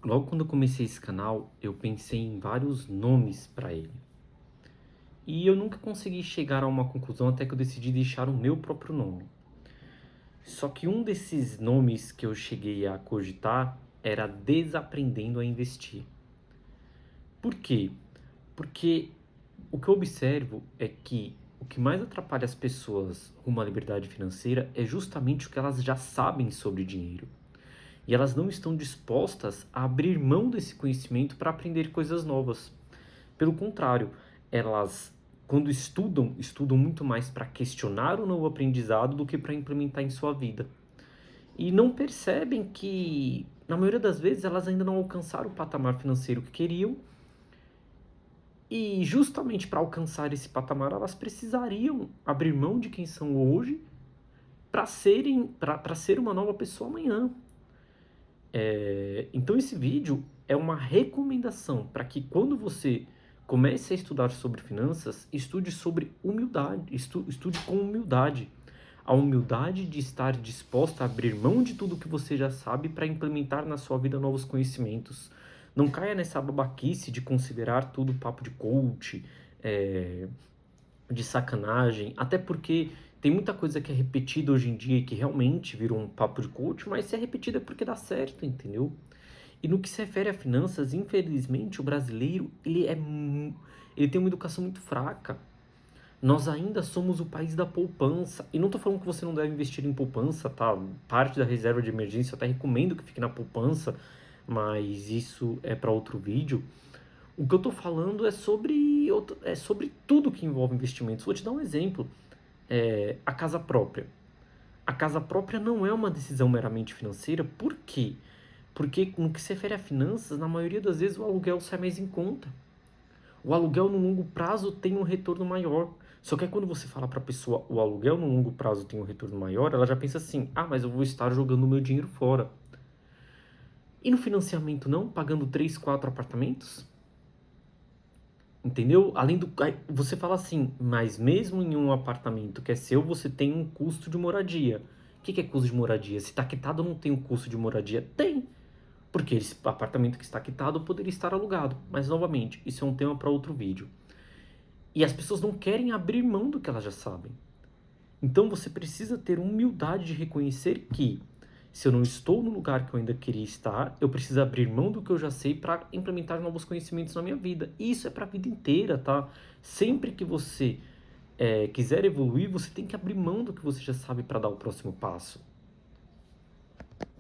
Logo quando eu comecei esse canal, eu pensei em vários nomes para ele. E eu nunca consegui chegar a uma conclusão até que eu decidi deixar o meu próprio nome. Só que um desses nomes que eu cheguei a cogitar era Desaprendendo a Investir. Por quê? Porque o que eu observo é que o que mais atrapalha as pessoas rumo à liberdade financeira é justamente o que elas já sabem sobre dinheiro. E elas não estão dispostas a abrir mão desse conhecimento para aprender coisas novas. Pelo contrário, elas, quando estudam, estudam muito mais para questionar o novo aprendizado do que para implementar em sua vida. E não percebem que, na maioria das vezes, elas ainda não alcançaram o patamar financeiro que queriam. E justamente para alcançar esse patamar, elas precisariam abrir mão de quem são hoje para ser uma nova pessoa amanhã. Então esse vídeo é uma recomendação para que quando você comece a estudar sobre finanças, estude sobre humildade, estude com humildade. A humildade de estar disposta a abrir mão de tudo que você já sabe para implementar na sua vida novos conhecimentos. Não caia nessa babaquice de considerar tudo papo de coach, de sacanagem, até porque tem muita coisa que é repetida hoje em dia e que realmente virou um papo de coach, mas se é repetida é porque dá certo, entendeu? E no que se refere a finanças, infelizmente, o brasileiro, ele tem uma educação muito fraca. Nós ainda somos o país da poupança. E não tô falando que você não deve investir em poupança, tá? Parte da reserva de emergência eu até recomendo que fique na poupança, mas isso é para outro vídeo. O que eu tô falando é sobre tudo que envolve investimentos. Vou te dar um exemplo. A casa própria. A casa própria não é uma decisão meramente financeira. Por quê? Porque no que se refere a finanças, na maioria das vezes o aluguel sai mais em conta. O aluguel no longo prazo tem um retorno maior. Só que quando você fala para a pessoa o aluguel no longo prazo tem um retorno maior, ela já pensa assim: ah, mas eu vou estar jogando o meu dinheiro fora. E no financiamento não? Pagando 3, 4 apartamentos? Entendeu? Além do. Aí você fala assim, mas mesmo em um apartamento que é seu, você tem um custo de moradia. O que é custo de moradia? Se está quitado, não tem um custo de moradia? Tem. Porque esse apartamento que está quitado poderia estar alugado. Mas, novamente, isso é um tema para outro vídeo. E as pessoas não querem abrir mão do que elas já sabem. Então você precisa ter humildade de reconhecer que, se eu não estou no lugar que eu ainda queria estar, eu preciso abrir mão do que eu já sei para implementar novos conhecimentos na minha vida. E isso é para a vida inteira, tá? Sempre que você quiser evoluir, você tem que abrir mão do que você já sabe para dar o próximo passo.